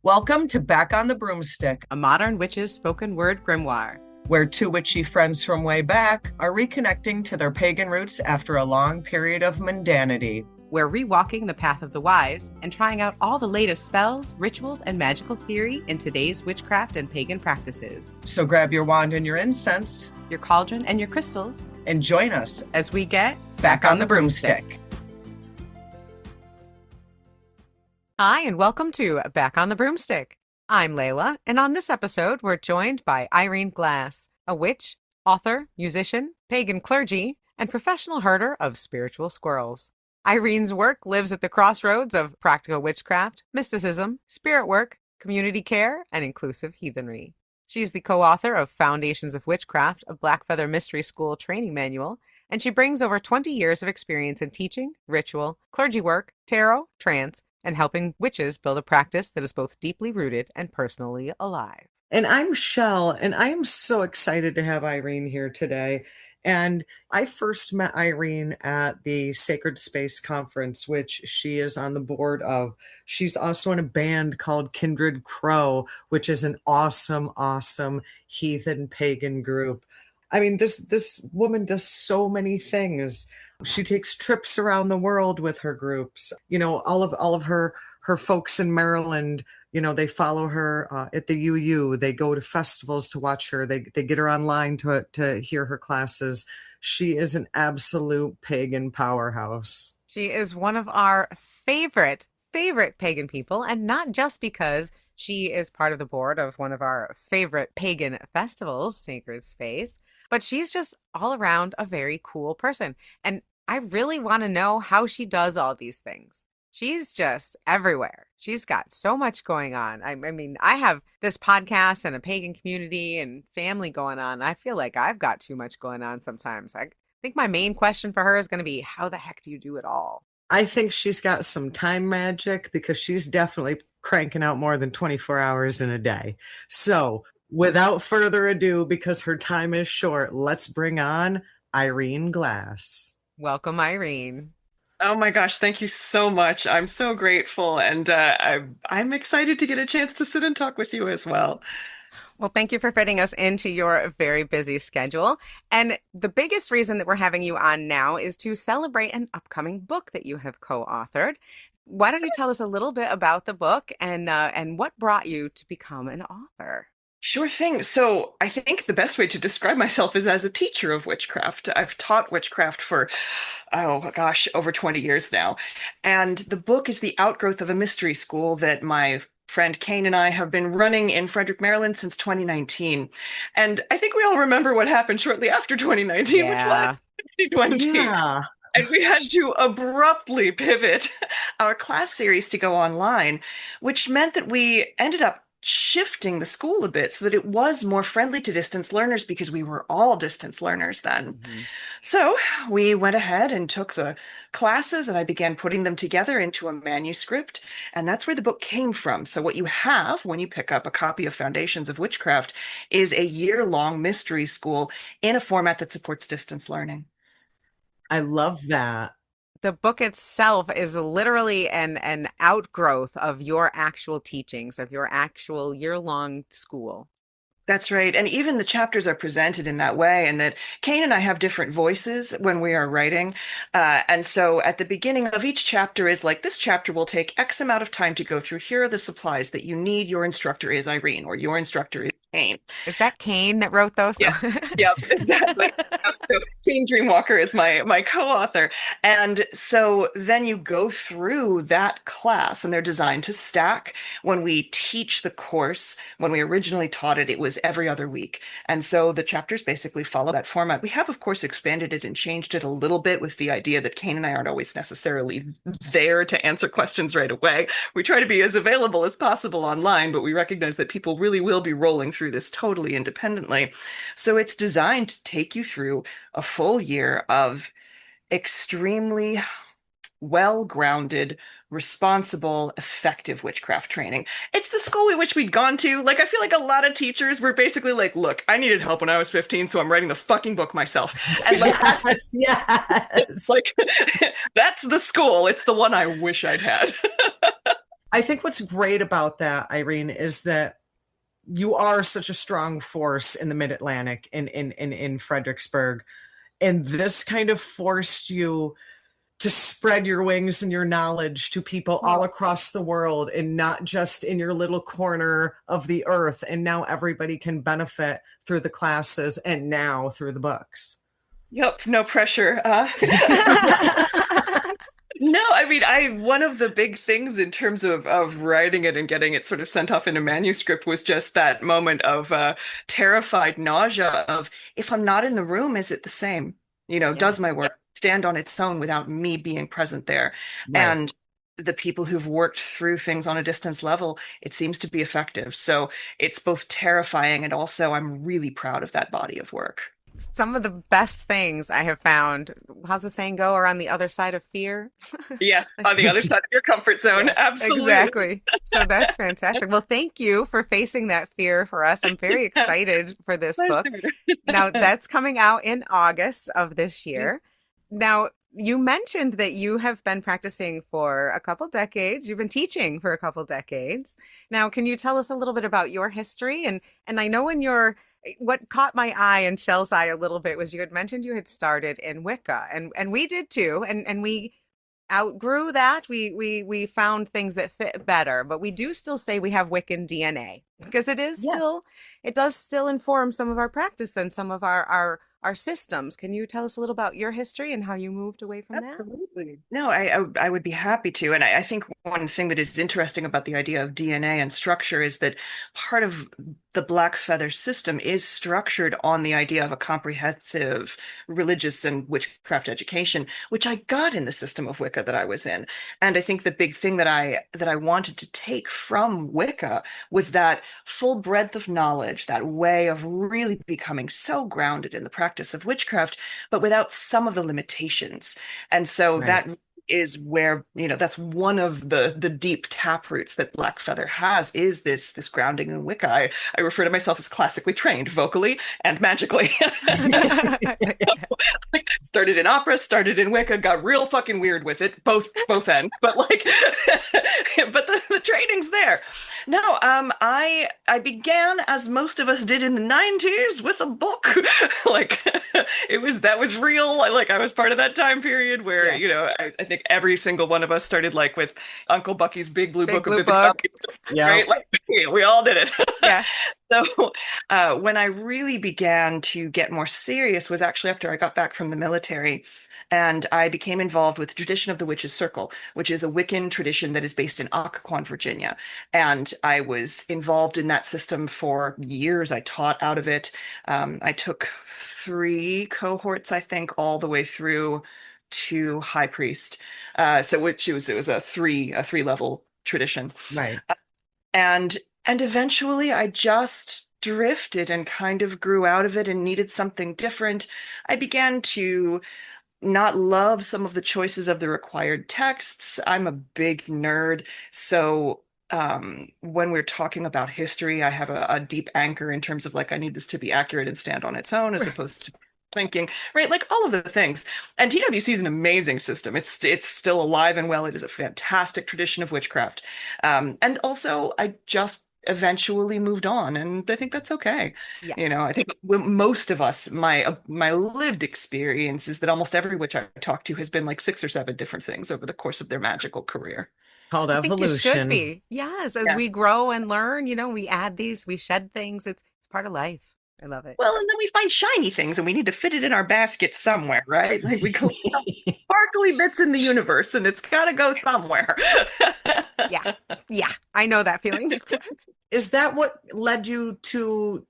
Welcome to Back on the Broomstick, a modern witch's spoken word grimoire, where two witchy friends from way back are reconnecting to their pagan roots after a long period of mundanity. We're rewalking the path of the wise and trying out all the latest spells, rituals, and magical theory in today's witchcraft and pagan practices. So grab your wand and your incense, your cauldron and your crystals, and join us as we get back on the broomstick. Hi, and welcome to Back on the Broomstick. I'm Layla, and on this episode, we're joined by Irene Glasse, a witch, author, musician, pagan clergy, and professional herder of spiritual squirrels. Irene's work lives at the crossroads of practical witchcraft, mysticism, spirit work, community care, and inclusive heathenry. She's the co-author of Foundations of Witchcraft, a Blackfeather Mystery School training manual, and she brings over 20 years of experience in teaching, ritual, clergy work, tarot, trance, and helping witches build a practice that is both deeply rooted and personally alive. And I'm Chelle, and I am so excited to have Irene here today. And I first met Irene at the Sacred Space Conference, which she is on the board of. She's also in a band called Kindred Crow, which is an awesome heathen pagan group. I mean, this woman does so many things. She takes trips around the world with her groups. You know, all of her folks in Maryland, you know, they follow her at the UU. They go to festivals to watch her. They get her online to hear her classes. She is an absolute pagan powerhouse. She is one of our favorite pagan people, and not just because she is part of the board of one of our favorite pagan festivals, Sacred Space, but she's just all around a very cool person. And I really want to know how she does all these things. She's just everywhere. She's got so much going on. I mean, I have this podcast and a pagan community and family going on. I feel like I've got too much going on sometimes. I think my main question for her is going to be, how the heck do you do it all? I think she's got some time magic because she's definitely cranking out more than 24 hours in a day. So without further ado, because her time is short, let's bring on Irene Glasse. Welcome, Irene. Oh my gosh, thank you so much. I'm so grateful, and I'm excited to get a chance to sit and talk with you as well. Well, thank you for fitting us into your very busy schedule. And the biggest reason that we're having you on now is to celebrate an upcoming book that you have co-authored. Why don't you tell us a little bit about the book and what brought you to become an author? Sure thing. So I think the best way to describe myself is as a teacher of witchcraft. I've taught witchcraft for, over 20 years now. And the book is the outgrowth of a mystery school that my friend Kane and I have been running in Frederick, Maryland since 2019. And I think we all remember what happened shortly after 2019, which was 2020. Yeah. And we had to abruptly pivot our class series to go online, which meant that we ended up shifting the school a bit so that it was more friendly to distance learners because we were all distance learners then. Mm-hmm. So we went ahead and took the classes and I began putting them together into a manuscript. And that's where the book came from. So what you have when you pick up a copy of Foundations of Witchcraft is a year-long mystery school in a format that supports distance learning. I love that. The book itself is literally an outgrowth of your actual teachings, of your actual year-long school. That's right. And even the chapters are presented in that way, and that Kane and I have different voices when we are writing. And so at the beginning of each chapter is like, this chapter will take X amount of time to go through. Here are the supplies that you need. Your instructor is Irene, or your instructor is Kane. Is that Kane that wrote those? Yeah, yep, exactly. So Kane Dreamwalker is my co-author. And so then you go through that class, and they're designed to stack. When we teach the course, when we originally taught it, it was every other week. And so the chapters basically follow that format. We have, of course, expanded it and changed it a little bit with the idea that Kane and I aren't always necessarily there to answer questions right away. We try to be as available as possible online, but we recognize that people really will be rolling through this totally independently. So it's designed to take you through a full year of extremely well-grounded, responsible, effective witchcraft training. It's the school we wish we'd gone to. Like, I feel like a lot of teachers were basically like, look, I needed help when I was 15, so I'm writing the fucking book myself. And like, yes. Like, that's the school. It's the one I wish I'd had. I think what's great about that, Irene, is that you are such a strong force in the Mid-Atlantic, in Fredericksburg. And this kind of forced you to spread your wings and your knowledge to people all across the world and not just in your little corner of the earth. And now everybody can benefit through the classes and now through the books. Yep, no pressure. No, I mean, one of the big things in terms of writing it and getting it sort of sent off in a manuscript was just that moment of terrified nausea of, if I'm not in the room, is it the same? Yeah. Does my work stand on its own without me being present there? Right. And the people who've worked through things on a distance level, it seems to be effective. So it's both terrifying and also I'm really proud of that body of work. Some of the best things I have found, how's the saying go, are on the other side of fear? Yeah, on the other side of your comfort zone. Yeah, Absolutely. exactly. So that's fantastic. Well, thank you for facing that fear for us. I'm very excited for this book. Pleasure. Now, that's coming out in August of this year. Now, you mentioned that you have been practicing for a couple decades. You've been teaching for a couple decades. Now, can you tell us a little bit about your history? And I know in your what caught my eye and Chelle's eye a little bit was you had mentioned you had started in Wicca, and we did too, and we outgrew that. We found things that fit better, but we do still say we have Wiccan DNA because it does still inform some of our practice and some of our systems. Can you tell us a little about your history and how you moved away from that? Absolutely. No, I would be happy to. And I think one thing that is interesting about the idea of DNA and structure is that part of the Black Feather system is structured on the idea of a comprehensive religious and witchcraft education, which I got in the system of Wicca that I was in. And I think the big thing that I wanted to take from Wicca was that full breadth of knowledge, that way of really becoming so grounded in the practice of witchcraft, but without some of the limitations. And so Right. that is where, that's one of the deep tap roots that Black Feather has, is this grounding in Wicca. I refer to myself as classically trained vocally and magically. Started in opera, started in Wicca, got real fucking weird with it, both ends, but but the training's there. No, I began, as most of us did in the 90s, with a book. Like that was real. I was part of that time period where, Yeah. I think every single one of us started with Uncle Bucky's Big Blue Big Book of Blue Book. Bibliography, Yeah. right? We all did it. Yeah. So when I really began to get more serious was actually after I got back from the military, and I became involved with the tradition of the Witches' Circle, which is a Wiccan tradition that is based in Occoquan, Virginia. And I was involved in that system for years. I taught out of it. I took 3 cohorts, I think, all the way through to High Priest. It was a three level tradition. Right. And eventually I just drifted and kind of grew out of it and needed something different. I began to not love some of the choices of the required texts. I'm a big nerd, so when we're talking about history, I have a deep anchor in terms of I need this to be accurate and stand on its own as opposed to thinking, right? All of the things. And TWC is an amazing system. It's still alive and well. It is a fantastic tradition of witchcraft. And also, I just eventually moved on, and I think that's okay. Yes. I think most of us, my lived experience is that almost every witch I talk to has been 6 or 7 different things over the course of their magical career. Called I think you should evolution. be. Yes, as Yeah. we grow and learn, we add these, we shed things. It's part of life. I love it. Well, and then we find shiny things and we need to fit it in our basket somewhere, right? We collect sparkly bits in the universe and it's got to go somewhere. Yeah. Yeah. I know that feeling. Is that what led you to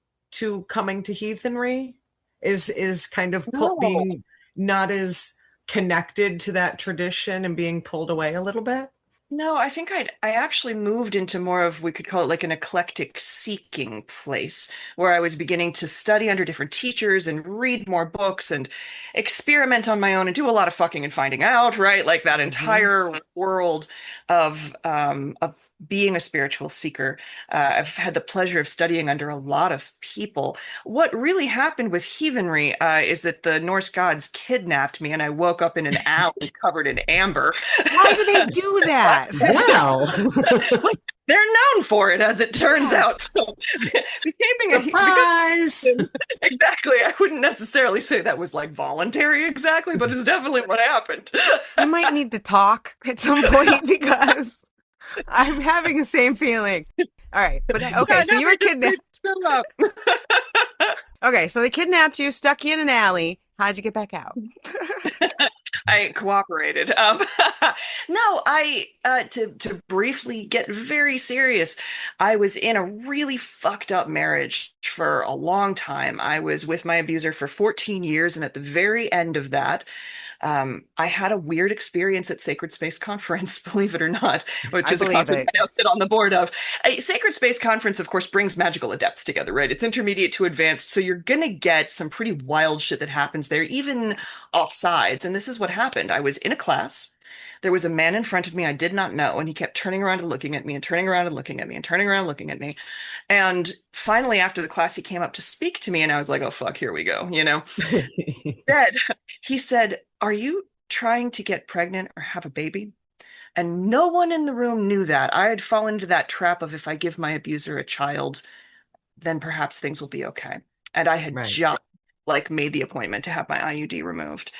coming to heathenry? Is kind of No. being not as connected to that tradition and being pulled away a little bit? No, I think I actually moved into more of, we could call it an eclectic seeking place where I was beginning to study under different teachers and read more books and experiment on my own and do a lot of fucking and finding out, right? That entire world of being a spiritual seeker. I've had the pleasure of studying under a lot of people. What really happened with heathenry is that the Norse gods kidnapped me and I woke up in an alley covered in amber. Why do they do that? that. Wow. Like, they're known for it, as it turns out. So Surprise! exactly. I wouldn't necessarily say that was like voluntary exactly, but it's definitely what happened. You might need to talk at some point because I'm having the same feeling. All right. But okay, so you were kidnapped. Okay, so they kidnapped you, stuck you in an alley. How'd you get back out? I cooperated. No, to briefly get very serious, I was in a really fucked up marriage for a long time. I was with my abuser for 14 years, and at the very end of that, I had a weird experience at Sacred Space Conference, believe it or not, which is a conference I now sit on the board of. A Sacred Space Conference, of course, brings magical adepts together, right? It's intermediate to advanced, so you're gonna get some pretty wild shit that happens there, even offsides. And this is what happened. I was in a class. There was a man in front of me I did not know, and he kept turning around and looking at me and turning around and looking at me and turning around and looking at me. And finally, after the class, he came up to speak to me, and I was like, oh, fuck, here we go, you know? He said, are you trying to get pregnant or have a baby? And no one in the room knew that. I had fallen into that trap of if I give my abuser a child, then perhaps things will be okay. And I had just like made the appointment to have my IUD removed.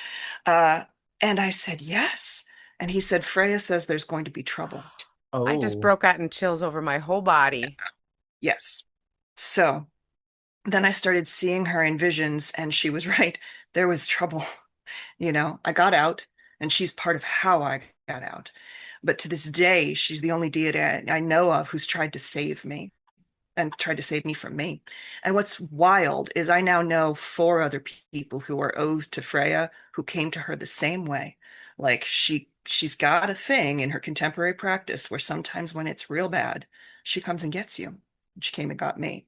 And I said, yes. And he said, Freyja says there's going to be trouble. Oh. I just broke out in chills over my whole body. Yes. So then I started seeing her in visions, and she was right. There was trouble. You know, I got out, and she's part of how I got out. But to this day, she's the only deity I know of who's tried to save me and tried to save me from me. And what's wild is I now know 4 other people who are oathed to Freyja who came to her the same way. Like she's got a thing in her contemporary practice where sometimes when it's real bad, she comes and gets you. She came and got me.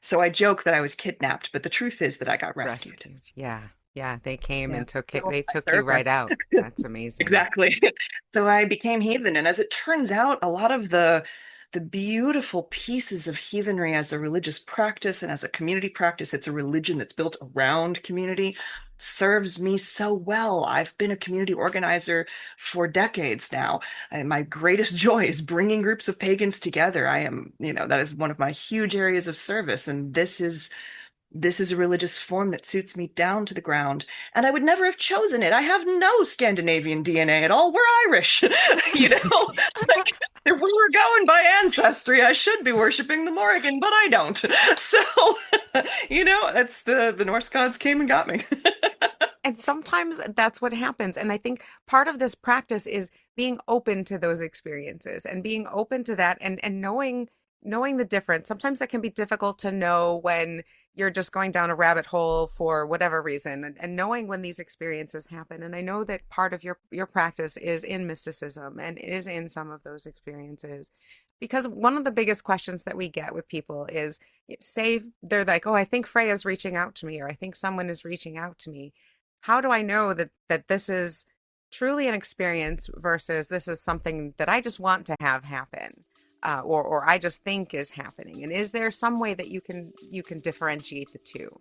So I joke that I was kidnapped, but the truth is that I got rescued. Yeah. Yeah, they came and took it. They took you right out. That's amazing. Exactly. So I became heathen. And as it turns out, a lot of the beautiful pieces of heathenry as a religious practice and as a community practice, it's a religion that's built around community, serves me so well. I've been a community organizer for decades now. And my greatest joy is bringing groups of pagans together. I am, that is one of my huge areas of service. And this is a religious form that suits me down to the ground, and I would never have chosen it. I have no Scandinavian DNA at all. We're Irish, like if we were going by ancestry, I should be worshiping the Morrigan, but I don't. So, it's the Norse gods came and got me. And sometimes that's what happens. And I think part of this practice is being open to those experiences and being open to that and knowing the difference. Sometimes that can be difficult to know when you're just going down a rabbit hole for whatever reason, and knowing when these experiences happen. And I know that part of your practice is in mysticism and is in some of those experiences, because one of the biggest questions that we get with people is, say they're like, oh, I think Freyja's reaching out to me, or I think someone is reaching out to me. How do I know that this is truly an experience versus this is something that I just want to have happen? Or I just think is happening? And is there some way that you can differentiate the two?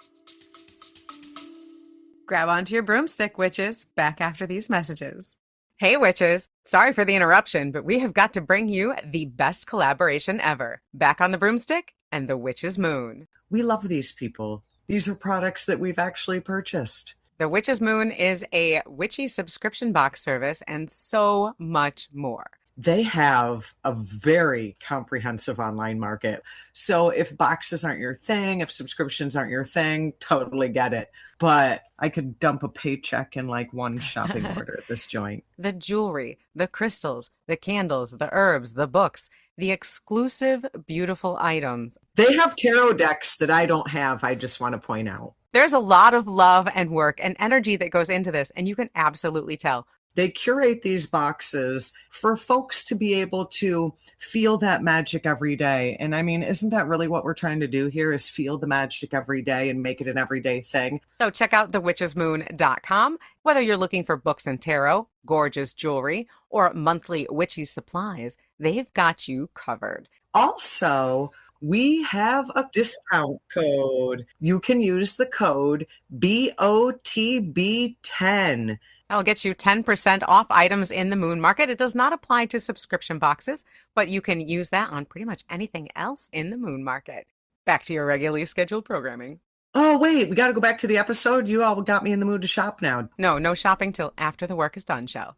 Grab onto your broomstick, witches. Back after these messages. Hey, witches. Sorry for the interruption, but we have got to bring you the best collaboration ever. Back on the Broomstick and the Witch's Moon. We love these people. These are products that we've actually purchased. The Witch's Moon is a witchy subscription box service and so much more. They have a very comprehensive online market. So if boxes aren't your thing, if subscriptions aren't your thing, totally get it. But I could dump a paycheck in like one shopping order at this joint. The jewelry, the crystals, the candles, the herbs, the books, the exclusive, beautiful items. They have tarot decks that I don't have, I just want to point out. There's a lot of love and work and energy that goes into this, and you can absolutely tell. They curate these boxes for folks to be able to feel that magic every day. And I mean, isn't that really what we're trying to do here, is feel the magic every day and make it an everyday thing? So check out thewitchesmoon.com. Whether you're looking for books and tarot, gorgeous jewelry, or monthly witchy supplies, they've got you covered. Also, we have a discount code. You can use the code BOTB10. That'll get you 10% off items in the Moon Market. It does not apply to subscription boxes, but you can use that on pretty much anything else in the Moon Market. Back to your regularly scheduled programming. Oh, wait, we got to go back to the episode. You all got me in the mood to shop now. No shopping till after the work is done, Chelle.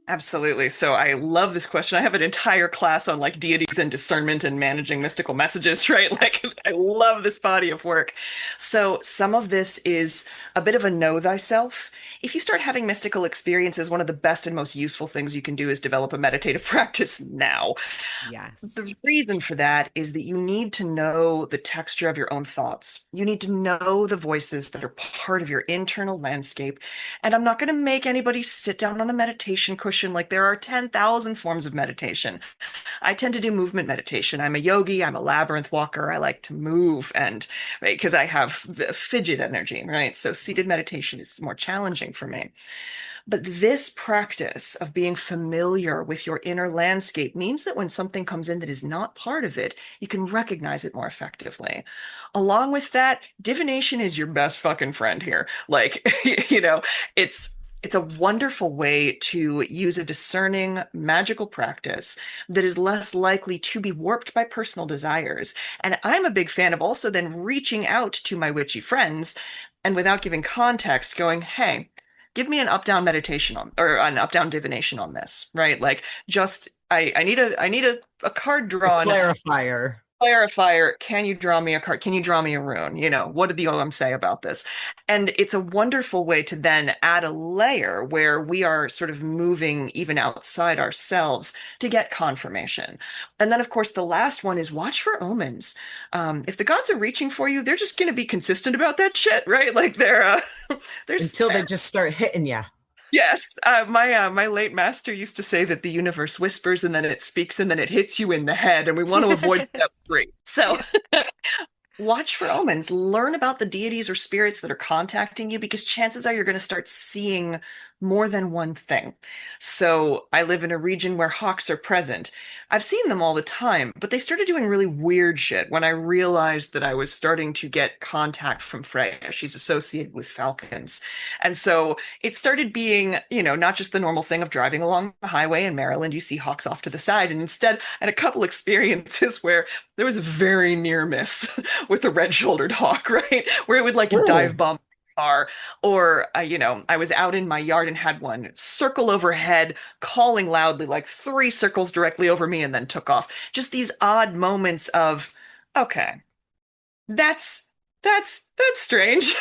Absolutely. So I love this question. I have an entire class on like deities and discernment and managing mystical messages, right? Like I love this body of work. So some of this is a bit of a know thyself. If you start having mystical experiences, one of the best and most useful things you can do is develop a meditative practice now. Yes. The reason for that is that you need to know the texture of your own thoughts. You need to know the voices that are part of your internal landscape. And I'm not going to make anybody sit down on a meditation cushion. Like there are 10,000 forms of meditation. I tend to do movement meditation. I'm a yogi. I'm a labyrinth walker. I like to move and right because I have the fidget energy, right? So seated meditation is more challenging for me. But this practice of being familiar with your inner landscape means that when something comes in that is not part of it, you can recognize it more effectively. Along with that, divination is your best fucking friend here. Like, it's a wonderful way to use a discerning magical practice that is less likely to be warped by personal desires. And I'm a big fan of also then reaching out to my witchy friends and without giving context, going, hey, give me an up-down meditation on or an up-down divination on this, right? Like just I need a card A drawn. clarifier. Clarifier, can you draw me a card? Can you draw me a rune? What did the OM say about this? And it's a wonderful way to then add a layer where we are sort of moving even outside ourselves to get confirmation. And then, of course, the last one is watch for omens. If the gods are reaching for you, they're just going to be consistent about that shit, right? Like there's Until they just start hitting you. Yes, my late master used to say that the universe whispers and then it speaks and then it hits you in the head, and we want to avoid step 3. So watch for omens, learn about the deities or spirits that are contacting you, because chances are you're going to start seeing more than one thing. So I live in a region where hawks are present. I've seen them all the time, but they started doing really weird shit when I realized that I was starting to get contact from Freyja. She's associated with falcons. And so it started being, not just the normal thing of driving along the highway in Maryland, you see hawks off to the side. And instead, I had a couple experiences where there was a very near miss with a red-shouldered hawk, right? Where it would like Ooh. dive bomb car, or I was out in my yard and had one circle overhead, calling loudly, like 3 circles directly over me, and then took off. Just these odd moments of, okay, that's strange.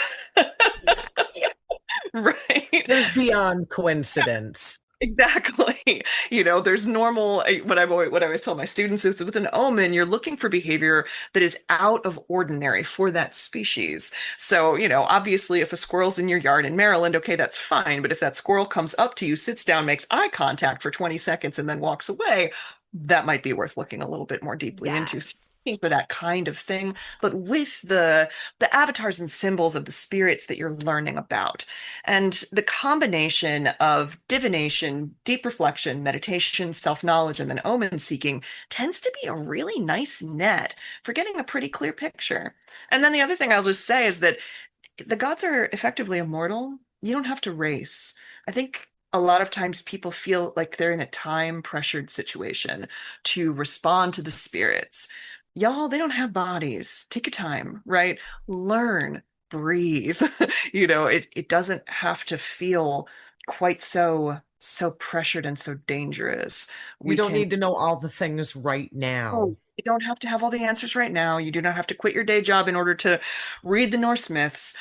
Right. There's beyond coincidence. Exactly. There's normal, what I always tell my students is with an omen, you're looking for behavior that is out of ordinary for that species. So, obviously if a squirrel's in your yard in Maryland, okay, that's fine. But if that squirrel comes up to you, sits down, makes eye contact for 20 seconds, and then walks away, that might be worth looking a little bit more deeply into. Yes. For that kind of thing, but with the avatars and symbols of the spirits that you're learning about. And the combination of divination, deep reflection, meditation, self-knowledge, and then omen seeking tends to be a really nice net for getting a pretty clear picture. And then the other thing I'll just say is that the gods are effectively immortal. You don't have to race. I think a lot of times people feel like they're in a time pressured situation to respond to the spirits. Y'all, they don't have bodies. Take your time, right? Learn, breathe. It doesn't have to feel quite so pressured and so dangerous. You don't need to know all the things right now. You don't have to have all the answers right now. You do not have to quit your day job in order to read the Norse myths.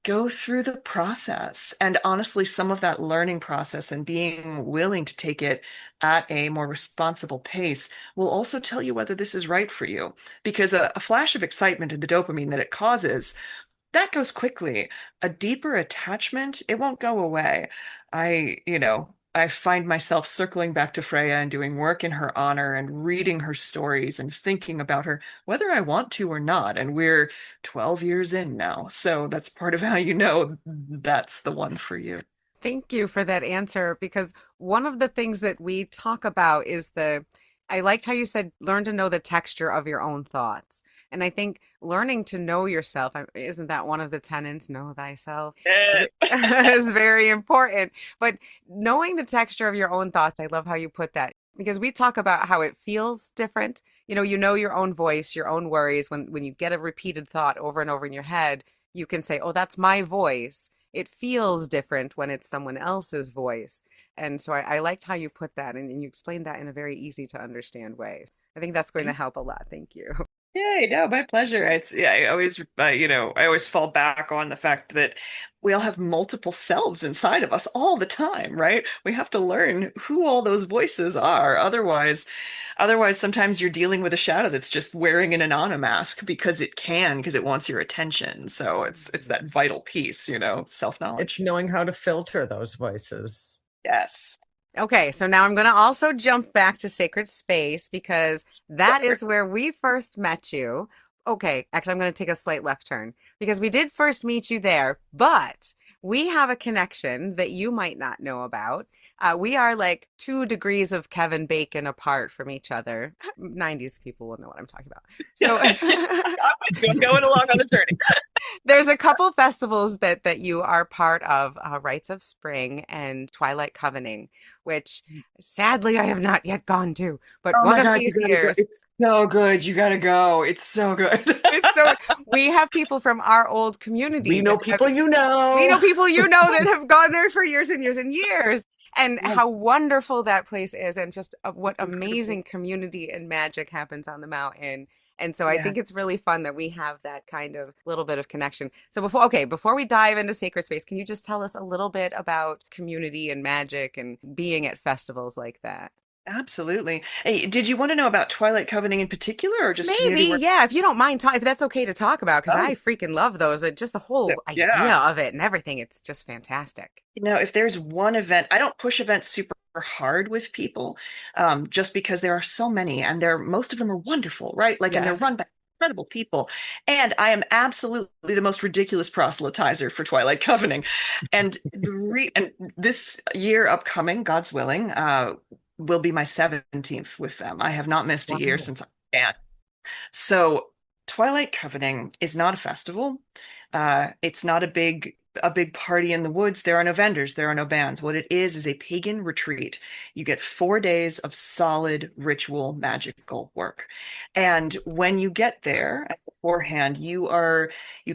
Go through the process. And honestly, some of that learning process and being willing to take it at a more responsible pace will also tell you whether this is right for you. Because a flash of excitement and the dopamine that it causes, that goes quickly. A deeper attachment, it won't go away. I find myself circling back to Freyja and doing work in her honor and reading her stories and thinking about her, whether I want to or not. And we're 12 years in now. So that's part of how that's the one for you. Thank you for that answer, because one of the things that we talk about is I liked how you said, learn to know the texture of your own thoughts. And I think learning to know yourself, isn't that one of the tenets, know thyself, is, Yes. is very important. But knowing the texture of your own thoughts, I love how you put that because we talk about how it feels different. You know your own voice, your own worries. When you get a repeated thought over and over in your head, you can say, "Oh, that's my voice." It feels different when it's someone else's voice. And so I liked how you put that and you explained that in a very easy to understand way. I think that's going to help a lot. Thank you. Yay, no, my pleasure. It's yeah, I always fall back on the fact that we all have multiple selves inside of us all the time, right? We have to learn who all those voices are. Otherwise sometimes you're dealing with a shadow that's just wearing an Anana mask because it wants your attention. So it's that vital piece, It's self-knowledge. knowing how to filter those voices. Yes. Okay, so now I'm going to also jump back to Sacred Space because that is where we first met you. Okay, actually, I'm going to take a slight left turn because we did first meet you there, but we have a connection that you might not know about. We are like 2 degrees of Kevin Bacon apart from each other. 90s people will know what I'm talking about. So Yes, I'm with you. I'm going along on the journey. there's a couple festivals that you are part of, Rites of Spring and Twilight Covening, which sadly I have not yet gone to. But Oh one my of God, you these gotta go. years, It's so good. You gotta go. It's so good. it's so we have people from our old community We know that have people you we know. know people that have gone there for years and years and years, and how Yes, wonderful that place is, and just what it's incredible. amazing community and magic happens on the mountain. And so I Yeah. think it's really fun that we have that kind of little bit of connection. So before we dive into Sacred Space, can you just tell us a little bit about community and magic and being at festivals like that? Absolutely. Hey, did you want to know about Twilight Covenant in particular or just Maybe, community work? yeah, if you don't mind, if that's okay to talk about, because I Oh, freaking love those. Just the whole yeah. idea of it and everything, it's just fantastic. If there's one event, I don't push events super hard with people, just because there are so many and most of them are wonderful, right? Like, and they're Yeah. run by incredible people. And I am absolutely the most ridiculous proselytizer for Twilight Covenant. And this year upcoming, God's willing, will be my 17th with them. I have not missed a year Wow. since I began. So Twilight Covening is not a festival. It's not a big party in the woods. There are no vendors, there are no bands. What it is a pagan retreat. You get 4 days of solid ritual magical work. And when you get there beforehand, you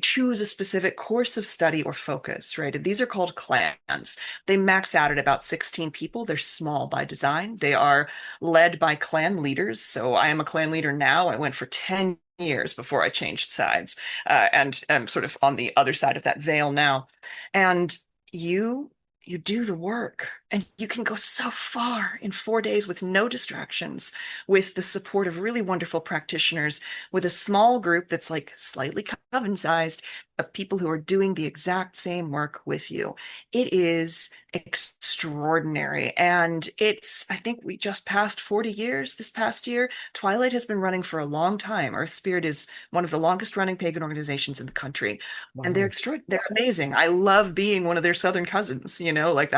choose a specific course of study or focus, right? And these are called clans. They max out at about 16 people. They're small by design. They are led by clan leaders. So I am a clan leader now. I went for 10 years before I changed sides, and I'm sort of on the other side of that veil now. And you you do the work, and you can go so far in 4 days with no distractions, with the support of really wonderful practitioners, with a small group that's like slightly coven sized of people who are doing the exact same work with you. It is extraordinary. And I think we just passed 40 years this past year. Twilight has been running for a long time. Earth Spirit is one of the longest running pagan organizations in the country. And Wow. they're amazing. I love being one of their southern cousins, like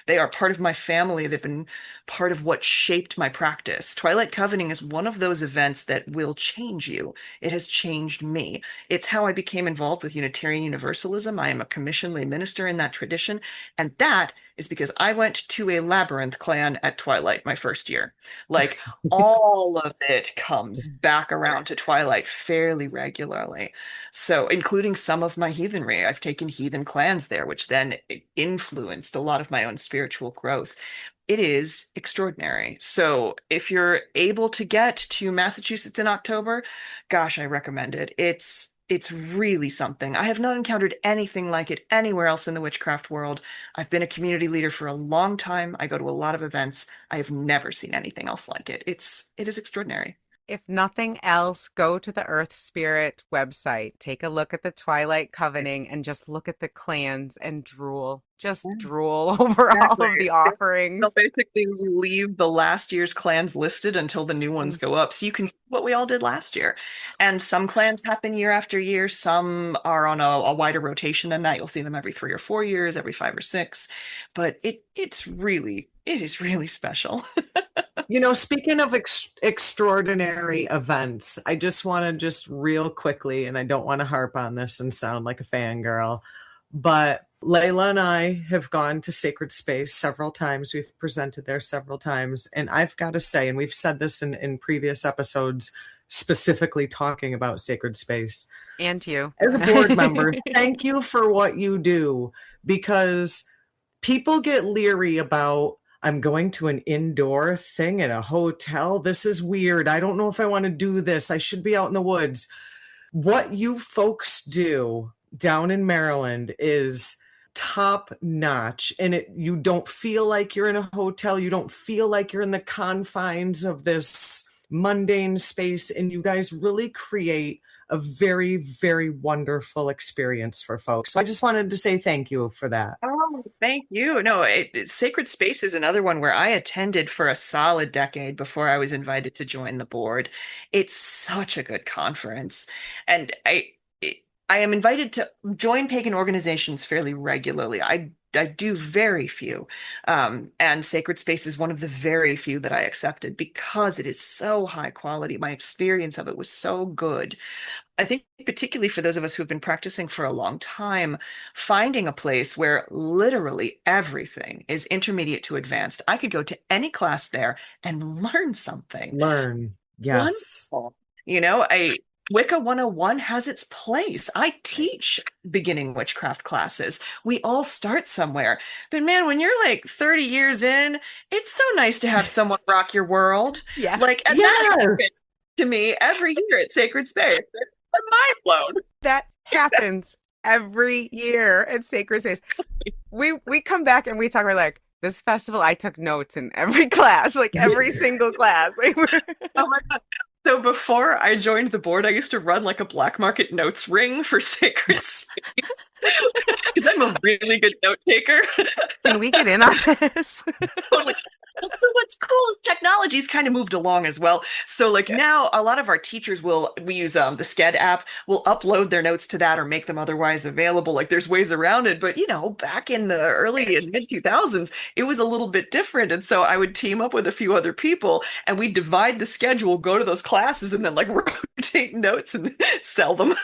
they are part of my family. They've been part of what shaped my practice. Twilight Covening is one of those events that will change you. It has changed me. It's how I became involved with Unitarian Universalism. I am a commissioned lay minister in that tradition. And that is because I went to a labyrinth clan at Twilight my first year. Like, all of it comes back around to Twilight fairly regularly. So, including some of my heathenry, I've taken heathen clans there, which then influenced a lot of my own spiritual growth. It is extraordinary. So, if you're able to get to Massachusetts in October, gosh, I recommend it. It's really something. I have not encountered anything like it anywhere else in the witchcraft world. I've been a community leader for a long time. I go to a lot of events. I have never seen anything else like it. It is extraordinary. If nothing else, go to the Earth Spirit website, take a look at the Twilight Covening, and just look at the clans and drool. just drool over all Exactly. of the They'll offerings. basically leave the last year's clans listed until the new ones go up. So you can see what we all did last year. And some clans happen year after year. Some are on a wider rotation than that. You'll see them every 3 or 4 years, every 5 or 6. But it is really special. Speaking of extraordinary events, I just want to just real quickly, and I don't want to harp on this and sound like a fangirl, but Layla and I have gone to Sacred Space several times. We've presented there several times. And I've got to say, and we've said this in previous episodes, specifically talking about Sacred Space. And you. As a board member, thank you for what you do, because people get leery about, I'm going to an indoor thing at a hotel. This is weird. I don't know if I want to do this. I should be out in the woods. What you folks do down in Maryland is top notch, and you don't feel like you're in a hotel. You don't feel like you're in the confines of this mundane space, and you guys really create a very, very wonderful experience for folks. So I just wanted to say thank you for that. Oh, thank you. No, Sacred Space is another one where I attended for a solid decade before I was invited to join the board. It's such a good conference. And I am invited to join pagan organizations fairly regularly. I do very few. And Sacred Space is one of the very few that I accepted because it is so high quality. My experience of it was so good. I think particularly for those of us who have been practicing for a long time, finding a place where literally everything is intermediate to advanced. I could go to any class there and learn something Learn. Yes. wonderful. A Wicca 101 has its place. I teach beginning witchcraft classes. We all start somewhere. But man, when you're like 30 years in, it's so nice to have someone rock your world. Yeah. And that happens to me every year at Sacred Space. I'm mind blown. That happens every year at Sacred Space. We come back and we talk, we're like, this festival, I took notes in every class, like every single class. Oh my God. So before I joined the board, I used to run like a black market notes ring for Sacred Space because I'm a really good note taker. Can we get in on this? Totally. So what's cool is technology's kind of moved along as well. So now a lot of our teachers we use the Sked app, will upload their notes to that or make them otherwise available. Like there's ways around it. But back in the early and mid 2000s, it was a little bit different. And so I would team up with a few other people and we'd divide the schedule, go to those classes and then rotate notes and sell them.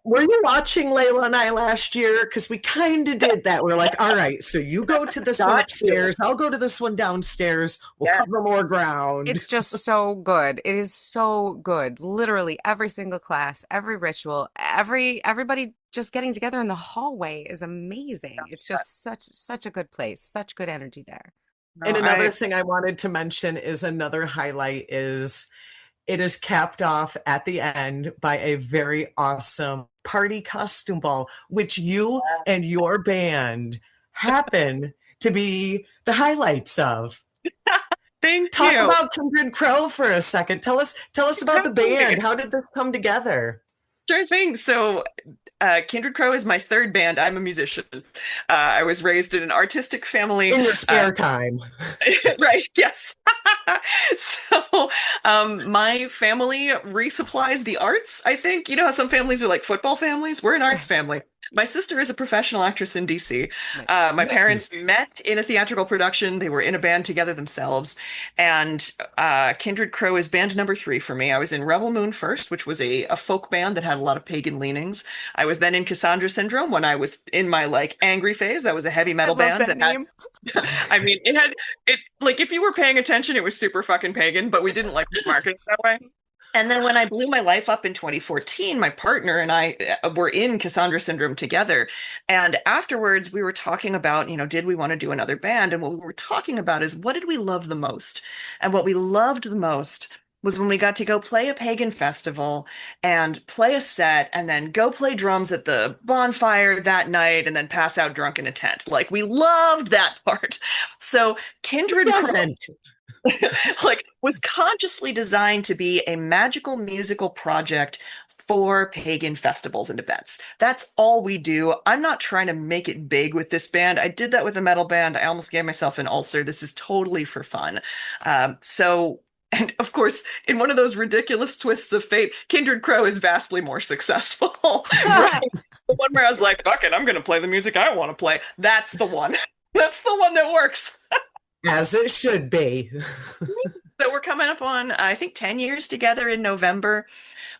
Were you watching Layla and I last year? Because we kind of did that. We're like, all right, so you go to this one upstairs. I'll go to this one downstairs. We'll cover more ground. It's just so good. It is so good. Literally every single class, every ritual, everybody just getting together in the hallway is amazing. It's just such a good place, such good energy there. And another thing I wanted to mention is another highlight is it is capped off at the end by a very awesome party costume ball, which you and your band happen to be the highlights of. Talk about Kindred Crow for a second. Tell us about the band. How did this come together? Sure thing. So Kindred Crow is my third band. I'm a musician. I was raised in an artistic family. In your spare time. Right, yes. So my family resupplies the arts, I think. You know how some families are like football families? We're an arts family. My sister is a professional actress in DC. My parents met in a theatrical production. They were in a band together themselves. And Kindred Crow is band number 3 for me. I was in Rebel Moon first, which was a folk band that had a lot of pagan leanings. I was then in Cassandra Syndrome when I was in my angry phase. That was a heavy metal band that had I mean, if you were paying attention, it was super fucking pagan, but we didn't market it that way. And then when I blew my life up in 2014, my partner and I were in Cassandra Syndrome together. And afterwards, we were talking about, did we want to do another band? And what we were talking about is what did we love the most? And what we loved the most was when we got to go play a pagan festival and play a set and then go play drums at the bonfire that night and then pass out drunk in a tent. We loved that part. So Kindred was consciously designed to be a magical musical project for pagan festivals and events. That's all we do. I'm not trying to make it big with this band. I did that with a metal band. I almost gave myself an ulcer. This is totally for fun. And of course, in one of those ridiculous twists of fate, Kindred Crow is vastly more successful. Right? The one where I was like, fuck it, I'm going to play the music I want to play. That's the one. That's the one that works. As it should be. So we're coming up on, I think, 10 years together in November.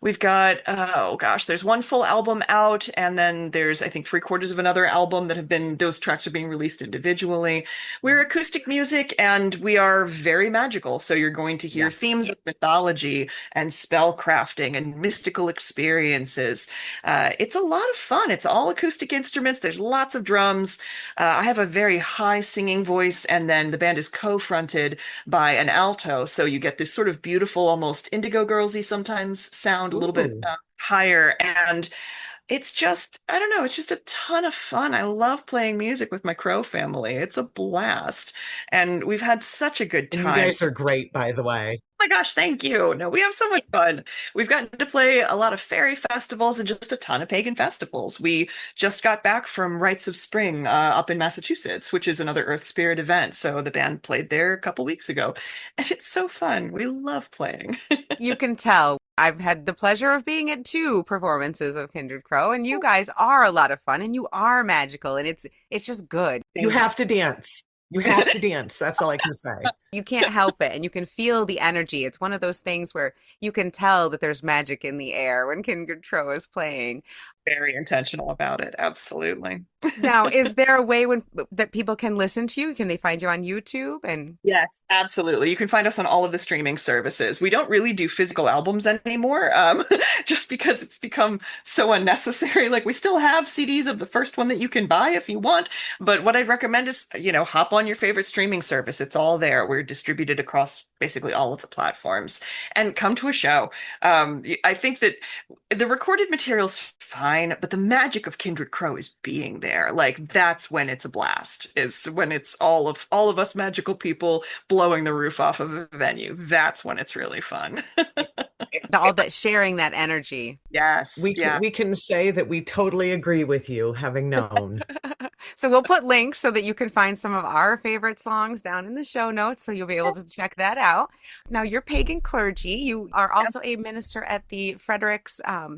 We've got, oh gosh, there's one full album out, and then there's, I think, three-quarters of another album that have been, those tracks are being released individually. We're acoustic music, and we are very magical. So you're going to hear themes of mythology and spell crafting and mystical experiences. It's a lot of fun. It's all acoustic instruments. There's lots of drums. I have a very high singing voice, and then the band is co-fronted by an alto. So you get this sort of beautiful, almost Indigo Girls-y sometimes sound, a little bit higher. And it's just, I don't know, it's just a ton of fun. I love playing music with my Crow family. It's a blast. And we've had such a good time. You guys are great, by the way. My gosh, thank you. No, we have so much fun. We've gotten to play a lot of fairy festivals and just a ton of pagan festivals. We just got back from Rites of Spring up in Massachusetts, which is another Earth Spirit event. So the band played there a couple weeks ago, and it's so fun. We love playing. You can tell. I've had the pleasure of being at 2 performances of Kindred Crow, and you guys are a lot of fun, and you are magical, and it's just good. You have to dance. You have to dance. That's all I can say. You can't help it, and you can feel the energy. It's one of those things where you can tell that there's magic in the air when Kindred Crow is playing. Very intentional about it. Absolutely. Now, is there a way that people can listen to you? Can they find you on YouTube? And yes, absolutely. You can find us on all of the streaming services. We don't really do physical albums anymore, just because it's become so unnecessary. Like, we still have CDs of the first one that you can buy if you want. But what I'd recommend is, hop on your favorite streaming service. It's all there. We're distributed across basically all of the platforms, and come to a show. I think that the recorded material's fine, but the magic of Kindred Crow is being there. Like, that's when it's a blast, is when it's all of us magical people blowing the roof off of a venue. That's when it's really fun. all that sharing that energy. Yes. We can say that we totally agree with you, having known. So we'll put links so that you can find some of our favorite songs down in the show notes, so you'll be able to check that out. Now, you're pagan clergy. You are also a minister at the Frederick Cups.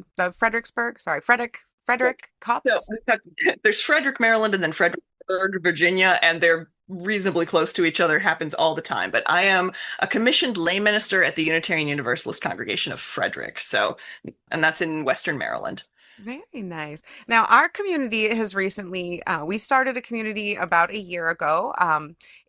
So, there's Frederick, Maryland, and then Fredericksburg, Virginia, and they're reasonably close to each other. It happens all the time. But I am a commissioned lay minister at the Unitarian Universalist congregation of Frederick. And that's in Western Maryland. Very nice. Now, our community has recently, we started a community about a year ago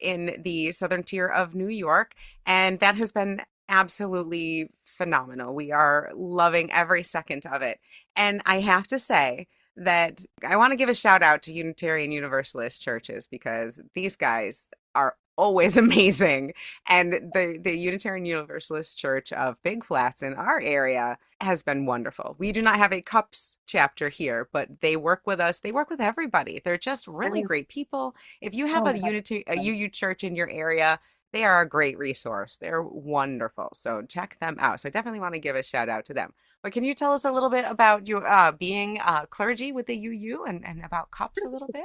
in the southern tier of New York, and that has been absolutely phenomenal. We are loving every second of it. And I have to say that I want to give a shout out to Unitarian Universalist churches, because these guys are always amazing. And the Unitarian Universalist Church of Big Flats in our area has been wonderful. We do not have a CUPS chapter here, but they work with us. They work with everybody. They're just really great people. If you have a UU church in your area, they are a great resource. They're wonderful. So check them out. So I definitely want to give a shout out to them. But can you tell us a little bit about your being clergy with the UU and about CUPS a little bit?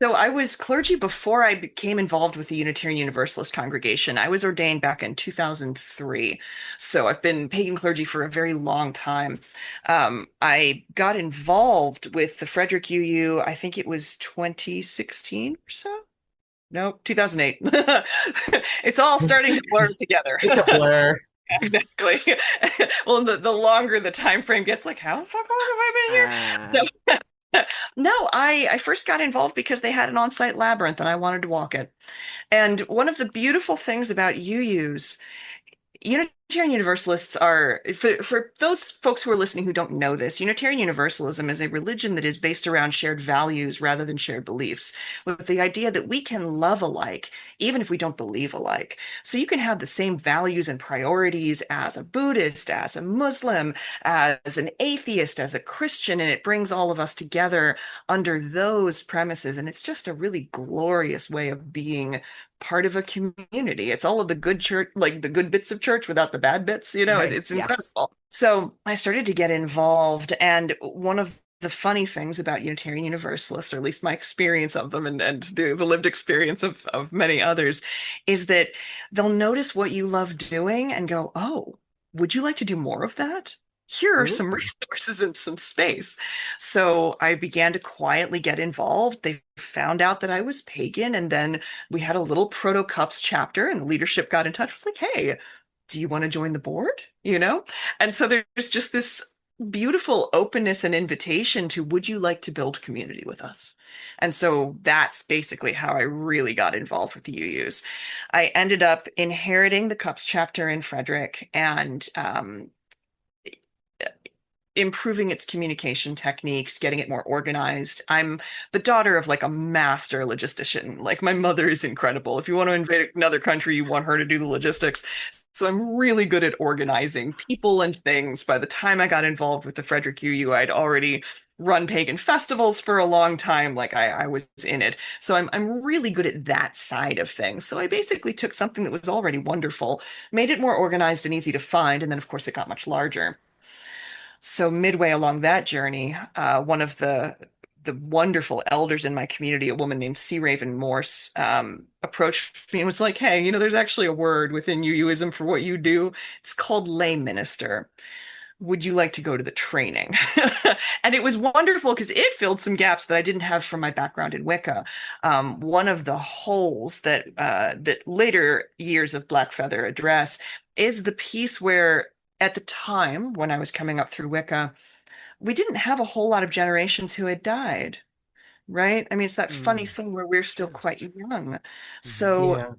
So I was clergy before I became involved with the Unitarian Universalist congregation. I was ordained back in 2003. So I've been pagan clergy for a very long time. I got involved with the Frederick UU, I think it was 2016 or so. No, 2008. It's all starting to blur together. It's a blur. Exactly. Well, the longer the time frame gets, like, how the fuck long have I been here? No, I first got involved because they had an on-site labyrinth and I wanted to walk it. And one of the beautiful things about UUs, Unitarian Universalists are, for those folks who are listening who don't know this, Unitarian Universalism is a religion that is based around shared values rather than shared beliefs, with the idea that we can love alike, even if we don't believe alike. So you can have the same values and priorities as a Buddhist, as a Muslim, as an atheist, as a Christian, and it brings all of us together under those premises. And it's just a really glorious way of being part of a community. It's all of the good church, like the good bits of church without the bad bits, you know, Right. it's Yes. incredible. So I started to get involved, and one of the funny things about Unitarian Universalists, or at least my experience of them and the lived experience of many others, is that they'll notice what you love doing and go, oh, would you like to do more of that? Here are some Ooh. resources and some space. So I began to quietly get involved. They found out that I was pagan, and then we had a little Proto Cups chapter, and the leadership got in touch, was like, hey, do you want to join the board? You know? And so there's just this beautiful openness and invitation to, would you like to build community with us? And so that's basically how I really got involved with the UUs. I ended up inheriting the Cups chapter in Frederick, and improving its communication techniques, getting it more organized. I'm the daughter of like a master logistician. Like my mother is incredible. If you want to invade another country, you want her to do the logistics. So I'm really good at organizing people and things. By the time I got involved with the Frederick UU, I'd already run pagan festivals for a long time. Like I was in it. So I'm really good at that side of things. So I basically took something that was already wonderful, made it more organized and easy to find, and then of course it got much larger. So midway along that journey, one of the wonderful elders in my community, a woman named Sea Raven Morse, approached me and was like, "Hey, you know, there's actually a word within UUism for what you do. It's called lay minister. Would you like to go to the training?" And it was wonderful because it filled some gaps that I didn't have from my background in Wicca. One of the holes that later years of Black Feather address is the piece where, at the time when I was coming up through Wicca, we didn't have a whole lot of generations who had died, right? I mean, it's that funny Mm. thing where we're still quite young. So Yeah.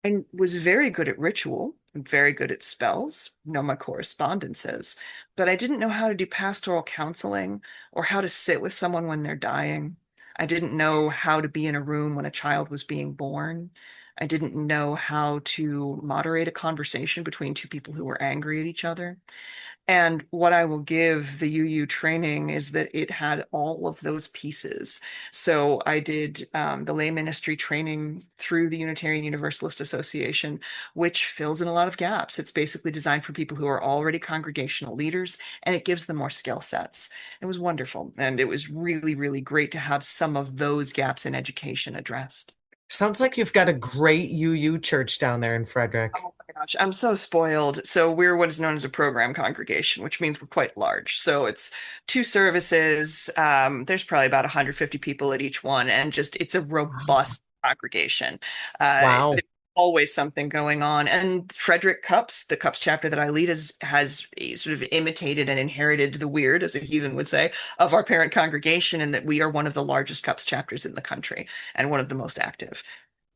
I was very good at ritual, very good at spells, know my correspondences, but I didn't know how to do pastoral counseling or how to sit with someone when they're dying. I didn't know how to be in a room when a child was being born. I didn't know how to moderate a conversation between two people who were angry at each other. And what I will give the UU training is that it had all of those pieces. So I did the lay ministry training through the Unitarian Universalist Association, which fills in a lot of gaps. It's basically designed for people who are already congregational leaders, and it gives them more skill sets. It was wonderful. And it was really, really great to have some of those gaps in education addressed. Sounds like you've got a great UU church down there in Frederick. Oh my gosh, I'm so spoiled. So we're what is known as a program congregation, which means we're quite large. So it's two services. There's probably about 150 people at each one, and just it's a Wow. robust congregation. Wow. There's always something going on. And Frederick Cups, the Cups chapter that I lead, has sort of imitated and inherited the weird, as a heathen would say, of our parent congregation, and that we are one of the largest Cups chapters in the country and one of the most active.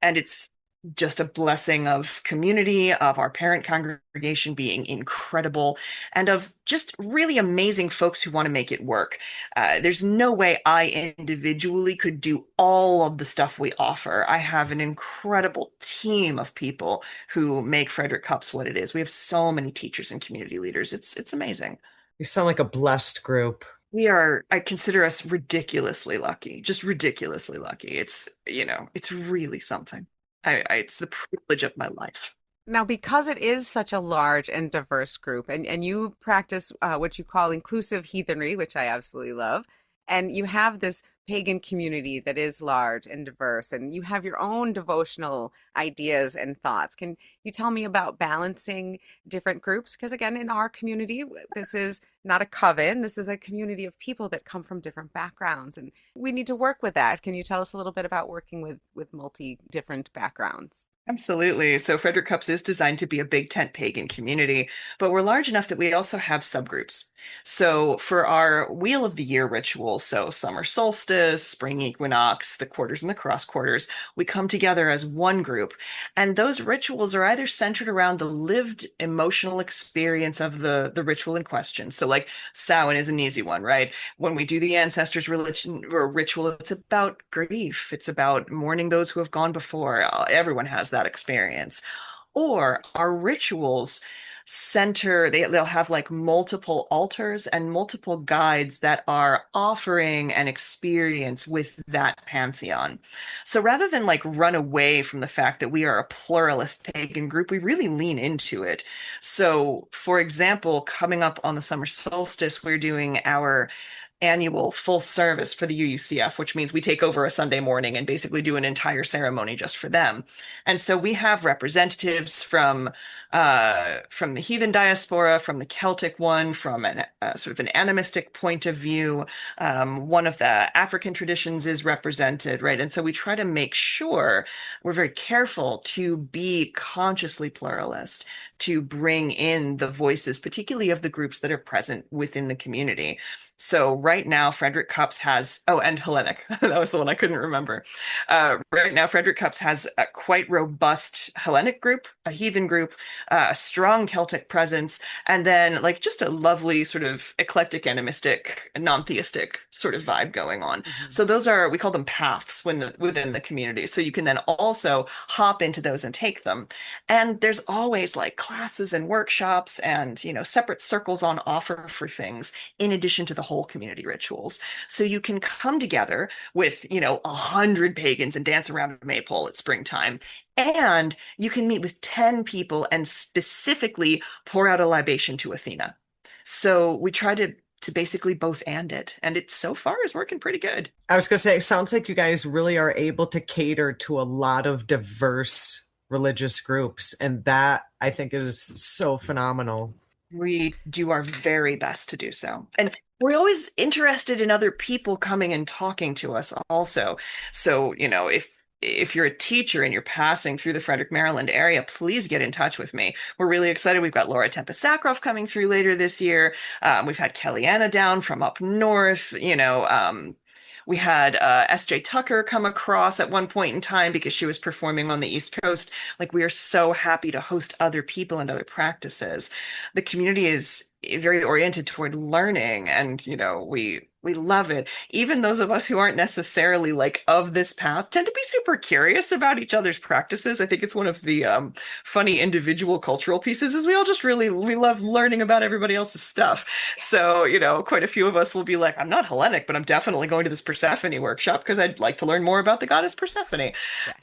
And it's just a blessing of community, of our parent congregation being incredible, and of just really amazing folks who want to make it work. There's no way I individually could do all of the stuff we offer. I have an incredible team of people who make Frederick Cups what it is. We have so many teachers and community leaders. It's amazing. You sound like a blessed group. We are, I consider us ridiculously lucky, just ridiculously lucky. It's, you know, it's really something. It's the privilege of my life. Now, because it is such a large and diverse group, and you practice what you call inclusive heathenry, which I absolutely love, and you have this pagan community that is large and diverse, and you have your own devotional ideas and thoughts. Can you tell me about balancing different groups? Because again, in our community, this is not a coven, this is a community of people that come from different backgrounds, and we need to work with that. Can you tell us a little bit about working with multi different backgrounds? Absolutely. So Frederick Cups is designed to be a big tent pagan community, but we're large enough that we also have subgroups. So for our Wheel of the Year rituals, so summer solstice, spring equinox, the quarters and the cross quarters, we come together as one group. And those rituals are either centered around the lived emotional experience of the ritual in question. So like Samhain is an easy one, right? When we do the ancestors religion or ritual, it's about grief. It's about mourning those who have gone before. Everyone has that experience. Or our rituals, center, they'll have like multiple altars and multiple guides that are offering an experience with that pantheon. So rather than like run away from the fact that we are a pluralist pagan group, we really lean into it. So, for example, coming up on the summer solstice, we're doing our annual full service for the UUCF, which means we take over a Sunday morning and basically do an entire ceremony just for them. And so we have representatives from the heathen diaspora, from the Celtic one, from an sort of an animistic point of view. One of the African traditions is represented, right? And so we try to make sure we're very careful to be consciously pluralist, to bring in the voices, particularly of the groups that are present within the community. So right now, Frederick Cups has, oh, and Hellenic. That was the one I couldn't remember. Right now, Frederick Cups has a quite robust Hellenic group, a heathen group, a strong Celtic presence, and then like just a lovely sort of eclectic, animistic, non-theistic sort of vibe going on. So those are, we call them paths within the community. So you can then also hop into those and take them. And there's always like classes and workshops and, separate circles on offer for things in addition to the whole community rituals. So you can come together with, 100 pagans and dance around a maypole at springtime. And you can meet with 10 people and specifically pour out a libation to Athena. So we try to basically both and it. And it so far is working pretty good. I was going to say, it sounds like you guys really are able to cater to a lot of diverse religious groups. And that I think is so phenomenal. We do our very best to do so. And we're always interested in other people coming and talking to us also. So, if you're a teacher and you're passing through the Frederick, Maryland area, please get in touch with me. We're really excited. We've got Laura Tempest Sakroff coming through later this year. We've had Kellyanna down from up north, we had S.J. Tucker come across at one point in time because she was performing on the East Coast. Like, we are so happy to host other people and other practices. The community is very oriented toward learning, and we love it. Even those of us who aren't necessarily like of this path tend to be super curious about each other's practices. I think it's one of the funny individual cultural pieces is we all just we love learning about everybody else's stuff. So, quite a few of us will be like, I'm not Hellenic, but I'm definitely going to this Persephone workshop because I'd like to learn more about the goddess Persephone.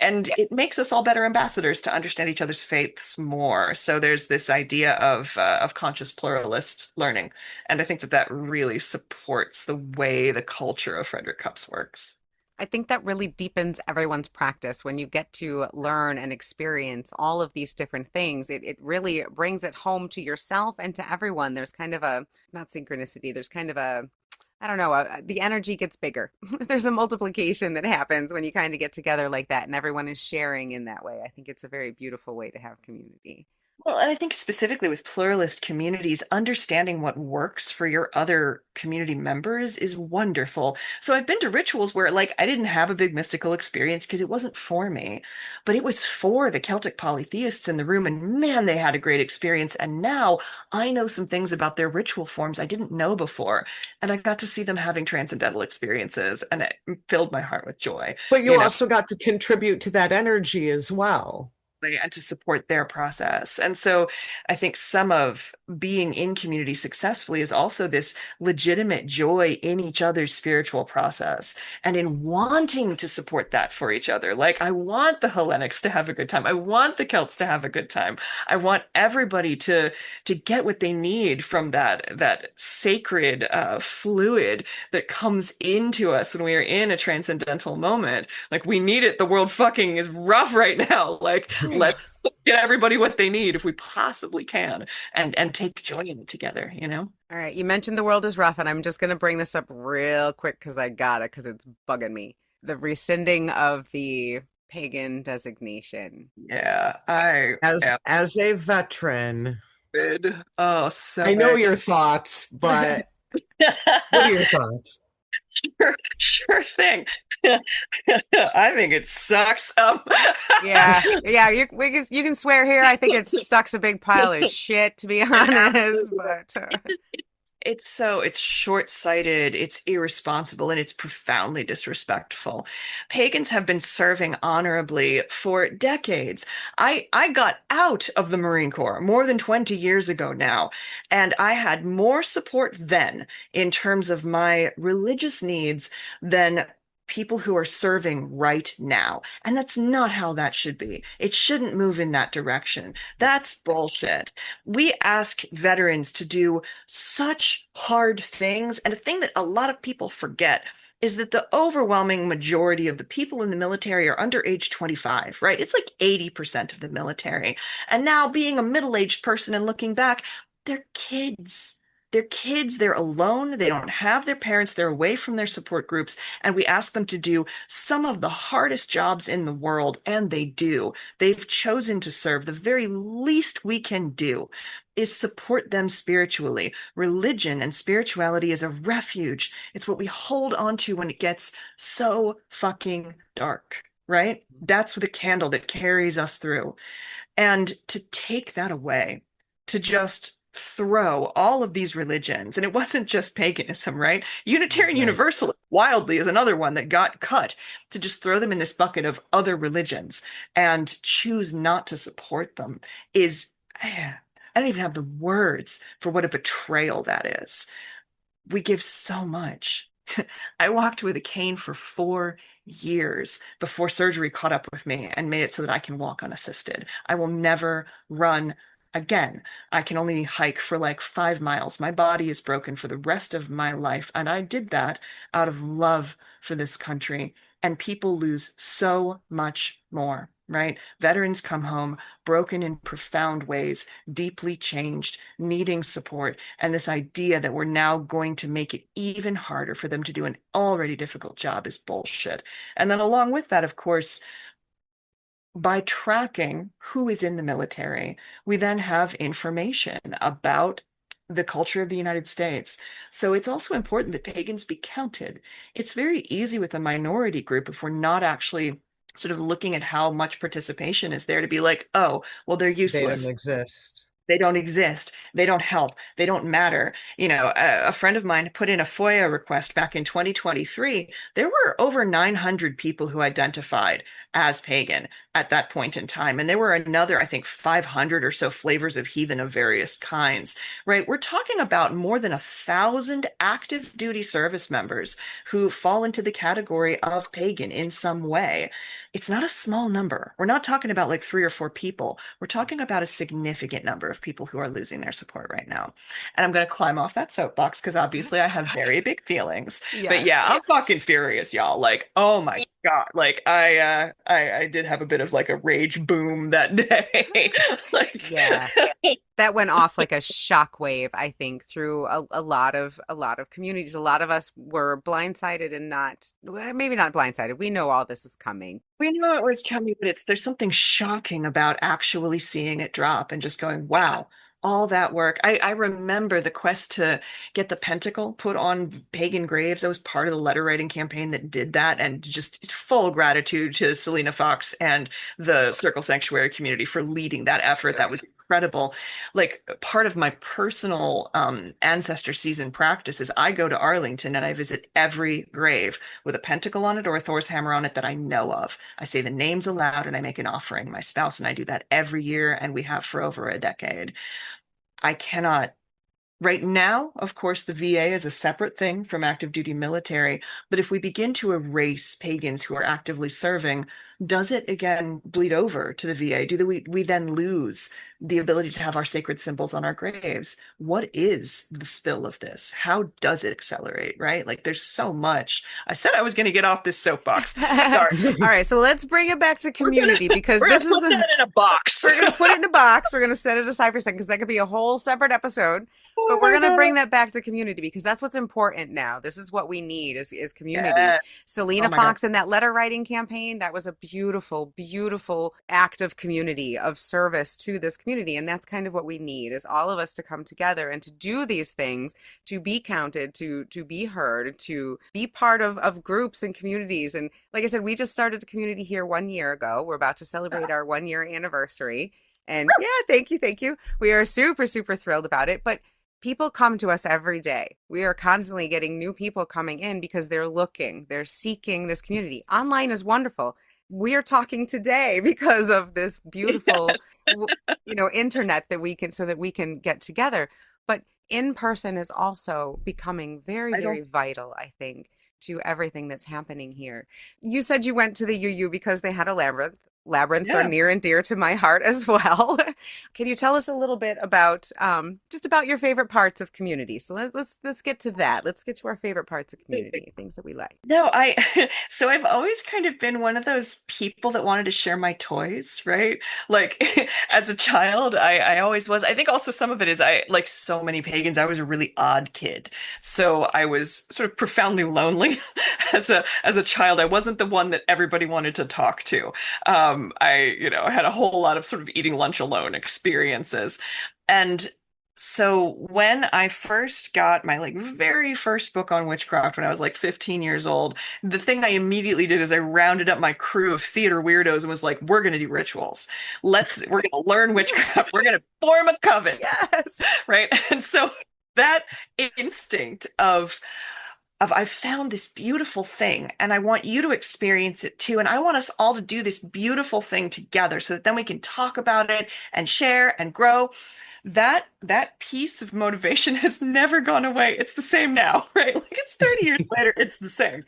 And it makes us all better ambassadors to understand each other's faiths more. So there's this idea of conscious pluralist learning. And I think that really supports the way the culture of Frederick Cups works. I think that really deepens everyone's practice when you get to learn and experience all of these different things. It really brings it home to yourself and to everyone. There's kind of a, not synchronicity, there's kind of a, I don't know, the energy gets bigger. There's a multiplication that happens when you kind of get together like that and everyone is sharing in that way. I think it's a very beautiful way to have community. Well, and I think specifically with pluralist communities, understanding what works for your other community members is wonderful. So I've been to rituals where, like, I didn't have a big mystical experience because it wasn't for me, but it was for the Celtic polytheists in the room, and man, they had a great experience. And now I know some things about their ritual forms I didn't know before, and I got to see them having transcendental experiences, and it filled my heart with joy. But you also got to contribute to that energy as well. And to support their process. And so I think some of being in community successfully is also this legitimate joy in each other's spiritual process and in wanting to support that for each other. Like, I want the Hellenics to have a good time. I want the Celts to have a good time. I want everybody to get what they need from that sacred fluid that comes into us when we are in a transcendental moment. Like, we need it. The world fucking is rough right now. Like, let's get everybody what they need if we possibly can and take joy in it together, All right. You mentioned the world is rough, and I'm just going to bring this up real quick because I got it, because it's bugging me. The rescinding of the pagan designation. Yeah, as a veteran. Oh, so I know your thoughts, but what are your thoughts? Sure thing. I think it sucks. Yeah. You can swear here. I think it sucks a big pile of shit, to be honest. But It's short-sighted, it's irresponsible, and it's profoundly disrespectful. Pagans have been serving honorably for decades. I got out of the Marine Corps more than 20 years ago now, and I had more support then in terms of my religious needs than people who are serving right now. And that's not how that should be. It shouldn't move in that direction. That's bullshit. We ask veterans to do such hard things. And a thing that a lot of people forget is that the overwhelming majority of the people in the military are under age 25, right? It's like 80% of the military. And now, being a middle-aged person and looking back, they're kids. They're kids, they're alone, they don't have their parents, they're away from their support groups, and we ask them to do some of the hardest jobs in the world, and they do. They've chosen to serve. The very least we can do is support them spiritually. Religion and spirituality is a refuge. It's what we hold on to when it gets so fucking dark, right? That's the candle that carries us through. And to take that away, to just throw all of these religions, and it wasn't just paganism, right? Unitarian Right. Universalism, wildly, is another one that got cut, to just throw them in this bucket of other religions and choose not to support them is, I don't even have the words for what a betrayal that is. We give so much. I walked with a cane for 4 years before surgery caught up with me and made it so that I can walk unassisted. I will never run again. I can only hike for like 5 miles. My body is broken for the rest of my life. And I did that out of love for this country. And people lose so much more, right? Veterans come home broken in profound ways, deeply changed, needing support. And this idea that we're now going to make it even harder for them to do an already difficult job is bullshit. And then along with that, of course, by tracking who is in the military, we then have information about the culture of the United States. So it's also important that pagans be counted. It's very easy with a minority group if we're not actually sort of looking at how much participation is there to be like, oh, well, they're They don't useless. exist. They don't exist. They don't help. They don't matter. A friend of mine put in a FOIA request back in 2023. There were over 900 people who identified as pagan at that point in time. And there were another, I think, 500 or so flavors of heathen of various kinds, right? We're talking about more than 1,000 active duty service members who fall into the category of pagan in some way. It's not a small number. We're not talking about like 3 or 4 people. We're talking about a significant number of people who are losing their support right now. And I'm going to climb off that soapbox because obviously I have very big feelings. But yeah, Yes. I'm fucking furious, y'all. Like, oh my God. Like I did have a bit of like a rage boom that day. Like Yeah. That went off like a shockwave, I think, through a lot of communities. A lot of us were blindsided and not, well, maybe not blindsided. We know all this is coming. we knew it was coming, but there's something shocking about actually seeing it drop and just going, wow, all that work. I remember the quest to get the pentacle put on pagan graves. I was part of the letter writing campaign that did that, and just full gratitude to Selena Fox and the Circle Sanctuary community for leading that effort. That was incredible. Like, part of my personal ancestor season practice is I go to Arlington and I visit every grave with a pentacle on it or a Thor's hammer on it that I know of. I say the names aloud and I make an offering. My spouse and I do that every year, and we have for over a decade. I cannot. Right now, of course, the VA is a separate thing from active duty military. But if we begin to erase pagans who are actively serving, does it again bleed over to the VA? Do we then lose the ability to have our sacred symbols on our graves? What is the spill of this? How does it accelerate, right? Like, there's so much. I said I was going to get off this soapbox. Sorry. All right, so let's bring it back to community because We're this gonna is put that in a box. we're gonna put it in a box. We're gonna set it aside for a second because that could be a whole separate episode. Oh But we're my gonna God. bring that back to community because that's what's important now. This is what we need is community. Yeah. Selena Oh my God. Fox and that letter writing campaign, that was a beautiful, beautiful act of community, of service to this community. And that's kind of what we need is all of us to come together and to do these things, to be counted, to be heard, to be part of groups and communities. And like I said, we just started a community here 1 year ago. We're about to celebrate our 1 year anniversary. And yeah, thank you, thank you. We are super, super thrilled about it. But people come to us every day. We are constantly getting new people coming in because they're looking, they're seeking this community. Online is wonderful. We are talking today because of this beautiful, internet that we can, so that we can get together. But in person is also becoming very, I very don't. vital, I think, to everything that's happening here. You said you went to the UU because they had a labyrinth. Labyrinths are Yeah. near and dear to my heart as well. Can you tell us a little bit about just about your favorite parts of community? So let's get to that. Let's get to our favorite parts of community, things that we like. No, so I've always kind of been one of those people that wanted to share my toys, right? Like as a child, I always was. I think also some of it is like so many pagans, I was a really odd kid. So I was sort of profoundly lonely as a child. I wasn't the one that everybody wanted to talk to. I had a whole lot of sort of eating lunch alone experiences. And so when I first got my like very first book on witchcraft when I was like 15 years old, the thing I immediately did is I rounded up my crew of theater weirdos and was like, we're going to do rituals. We're going to learn witchcraft. We're going to form a coven, Yes. right? And so that instinct of I found this beautiful thing and I want you to experience it too. And I want us all to do this beautiful thing together so that then we can talk about it and share and grow. That piece of motivation has never gone away. It's the same now, right? Like it's 30 years later, it's the same.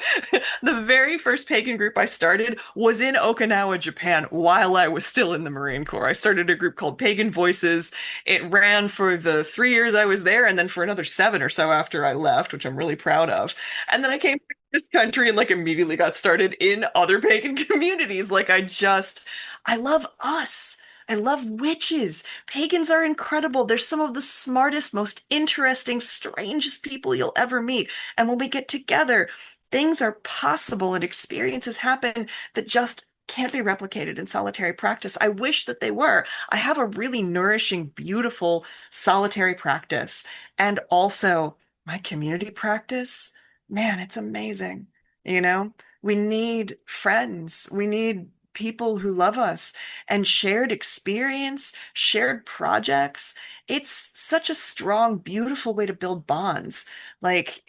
The very first pagan group I started was in Okinawa, Japan, while I was still in the Marine Corps. I started a group called Pagan Voices. It ran for the 3 years I was there, and then for another 7 or so after I left, which I'm really proud of. And then I came to this country and like immediately got started in other pagan communities. I love us. I love witches. Pagans are incredible. They're some of the smartest, most interesting, strangest people you'll ever meet. And when we get together, things are possible and experiences happen that just can't be replicated in solitary practice. I wish that they were. I have a really nourishing, beautiful solitary practice. And also my community practice, man, it's amazing. You know, we need friends. We need people who love us and shared experience, shared projects. It's such a strong, beautiful way to build bonds. Like,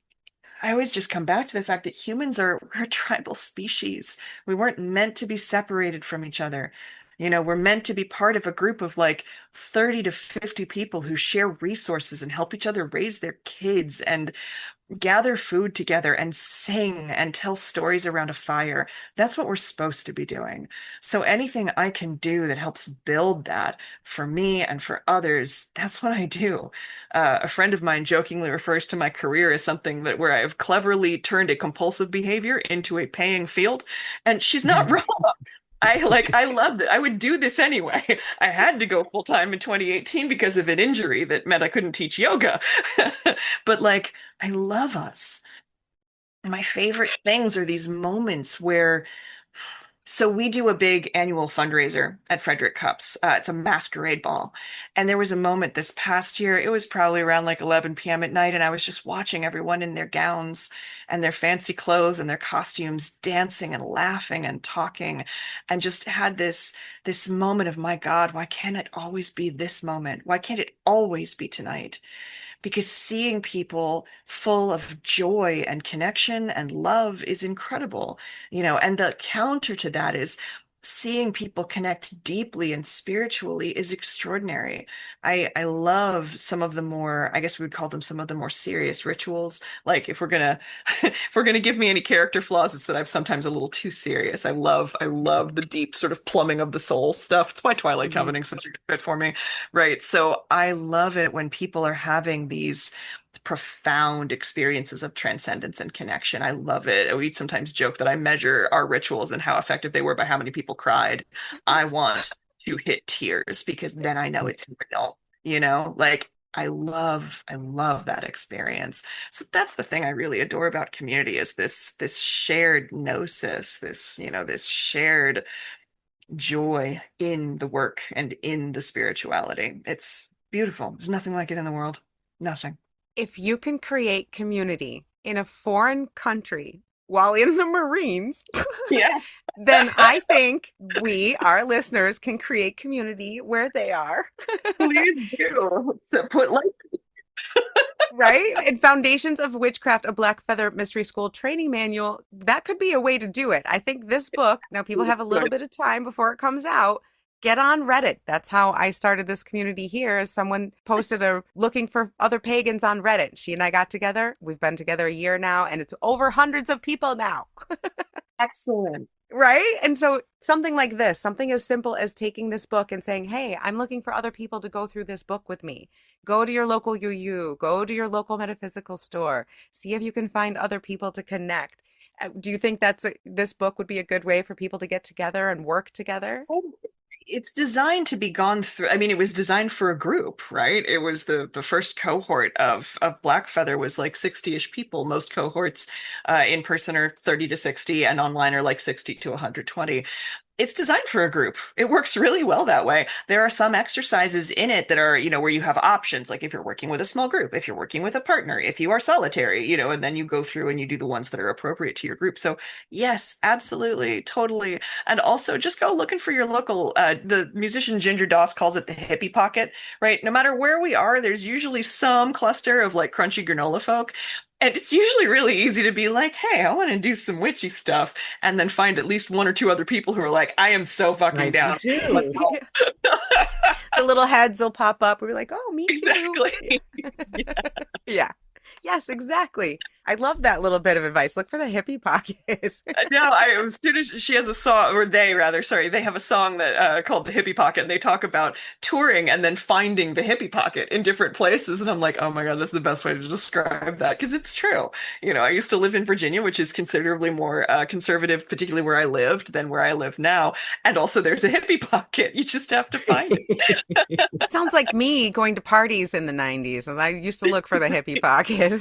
I always just come back to the fact that humans we're a tribal species. We weren't meant to be separated from each other. We're meant to be part of a group of like 30 to 50 people who share resources and help each other raise their kids and gather food together and sing and tell stories around a fire. That's what we're supposed to be doing. So anything I can do that helps build that for me and for others, that's what I do. A friend of mine jokingly refers to my career as something that where I have cleverly turned a compulsive behavior into a paying field, and she's not wrong. I loved it. I would do this anyway. I had to go full time in 2018 because of an injury that meant I couldn't teach yoga. But like, I love us. My favorite things are these moments where so we do a big annual fundraiser at Frederick Cups. It's a masquerade ball. And there was a moment this past year, it was probably around like 11 p.m. at night, and I was just watching everyone in their gowns and their fancy clothes and their costumes dancing and laughing and talking, and just had this moment of, my God, why can't it always be this moment? Why can't it always be tonight? Because seeing people full of joy and connection and love is incredible, and the counter to that is seeing people connect deeply and spiritually is extraordinary. I love some of the more, I guess we would call them some of the more serious rituals. Like if we're gonna if we're gonna give me any character flaws, it's that I'm sometimes a little too serious. I love the deep sort of plumbing of the soul stuff. It's why Twilight Mhm. Covenant's such a good fit for me. Right. So I love it when people are having these profound experiences of transcendence and connection. I love it. We sometimes joke that I measure our rituals and how effective they were by how many people cried. I want to hit tears because then I know it's real, like I love that experience. So that's the thing I really adore about community is this shared gnosis, this shared joy in the work and in the spirituality. It's beautiful. There's nothing like it in the world. Nothing. If you can create community in a foreign country while in the Marines, Yeah, then I think we, our listeners, can create community where they are. please do. So put like Right? And Foundations of Witchcraft, a Black Feather Mystery School training manual. That could be a way to do it. I think this book, now people have a little bit of time before it comes out. Get on Reddit. That's how I started this community here. As someone posted looking for other pagans on Reddit. She and I got together. We've been together a year now, and it's over hundreds of people now. Excellent. Right? And so something like this, something as simple as taking this book and saying, hey, I'm looking for other people to go through this book with me. Go to your local UU, go to your local metaphysical store, see if you can find other people to connect. Do you think this book would be a good way for people to get together and work together? It's designed to be gone through. I mean, it was designed for a group, right? It was the first cohort of Black Feather was like 60-ish people. Most cohorts in person are 30 to 60 and online are like 60 to 120. It's designed for a group. It works really well that way. There are some exercises in it that are, where you have options, like if you're working with a small group, if you're working with a partner, if you are solitary, and then you go through and you do the ones that are appropriate to your group. So yes, absolutely, totally. And also just go looking for your local, the musician Ginger Doss calls it the hippie pocket, right? No matter where we are, there's usually some cluster of like crunchy granola folk. And it's usually really easy to be like, hey, I want to do some witchy stuff. And then find at least one or two other people who are like, I am so fucking down. The little heads will pop up. We're like, oh, me too. Exactly. Yeah. Yeah. Yes, exactly. I love that little bit of advice. Look for the hippie pocket. No, as soon as she has a song, or they have a song that called The Hippie Pocket, and they talk about touring and then finding the hippie pocket in different places. And I'm like, oh my God, that's the best way to describe that. Because it's true. I used to live in Virginia, which is considerably more conservative, particularly where I lived, than where I live now. And also there's a hippie pocket. You just have to find it. It sounds like me going to parties in the 90s. And I used to look for the hippie pocket.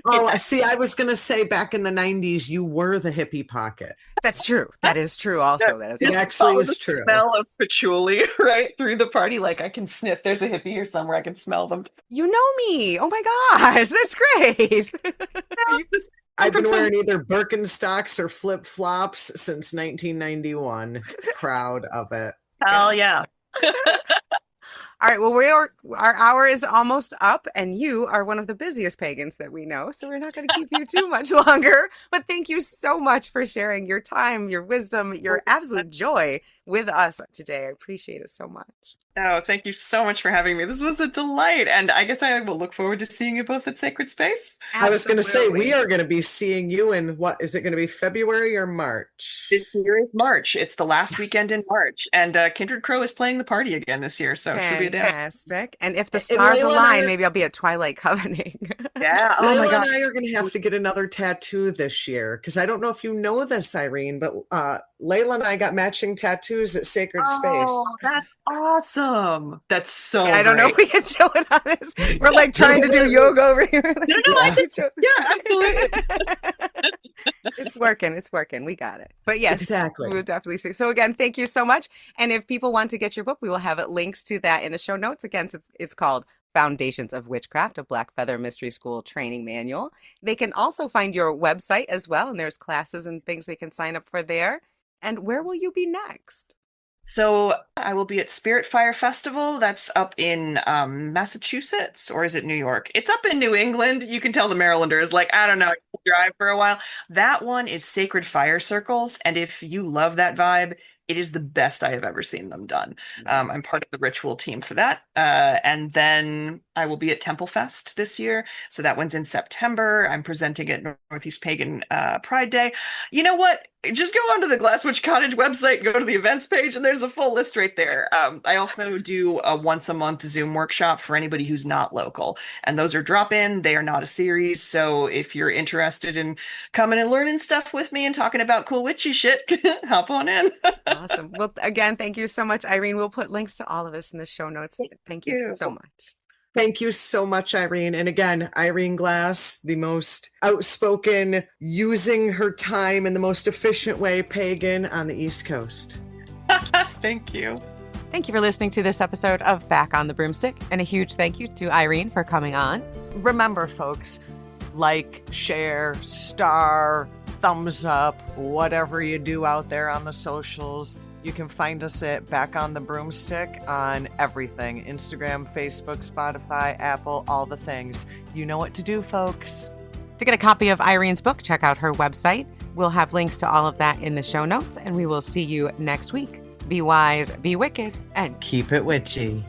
Oh, see, I was going to say back in the 90s, you were the hippie pocket. That's true. That is true also. It actually is true. Smell of patchouli right through the party. Like I can sniff. There's a hippie here somewhere. I can smell them. You know me. Oh my gosh. That's great. I've been wearing either Birkenstocks or flip-flops since 1991. Proud of it. Hell yeah. All right, well, our hour is almost up, and you are one of the busiest pagans that we know, so we're not going to keep you too much longer. But thank you so much for sharing your time, your wisdom, your absolute joy with us today. I appreciate it so much. Oh, thank you so much for having me. This was a delight. And I guess I will look forward to seeing you both at Sacred Space. Absolutely. I was going to say, we are going to be seeing you in, what, is it going to be February or March? This year is March. It's the last weekend in March. And Kindred Crow is playing the party again this year. So it should be a day. Fantastic. And if the stars align, maybe I'll be at Twilight Covenant. Yeah. Oh my God. and I are going to have to get another tattoo this year. Because I don't know if you know this, Irene, but Laylla and I got matching tattoos at Sacred Space. Oh, that's awesome. That's so I don't know if we can show it on this. We're like trying to do yoga over here. No, I think so. Yeah, absolutely. It's working. We got it. But yes, exactly. We will definitely see. So again, thank you so much. And if people want to get your book, we will have links to that in the show notes. Again, it's called Foundations of Witchcraft, a Black Feather Mystery School training manual. They can also find your website as well, and there's classes and things they can sign up for there. And where will you be next? So I will be at Spirit Fire Festival. That's up in Massachusetts, or is it New York? It's up in New England. You can tell the Marylander is like, I don't know, drive for a while. That one is Sacred Fire Circles. And if you love that vibe, it is the best I have ever seen them done. I'm part of the ritual team for that. And then I will be at Temple Fest this year. So that one's in September. I'm presenting at Northeast Pagan Pride Day. You know what? Just go onto the Glasswitch Cottage website, go to the events page, and there's a full list right there. I also do a once a month Zoom workshop for anybody who's not local. And those are drop-in. They are not a series. So if you're interested in coming and learning stuff with me and talking about cool witchy shit, hop on in. Awesome. Well, again, thank you so much, Irene. We'll put links to all of us in the show notes. Thank you so much. Thank you so much, Irene. And again, Irene Glasse, the most outspoken, using her time in the most efficient way pagan on the East Coast. Thank you. Thank you for listening to this episode of Back on the Broomstick. And a huge thank you to Irene for coming on. Remember, folks, like, share, star, thumbs up, whatever you do out there on the socials. You can find us at Back on the Broomstick on everything: Instagram, Facebook, Spotify, Apple, all the things. You know what to do, folks. To get a copy of Irene's book, check out her website. We'll have links to all of that in the show notes, and we will see you next week. Be wise, be wicked, and Keep it witchy.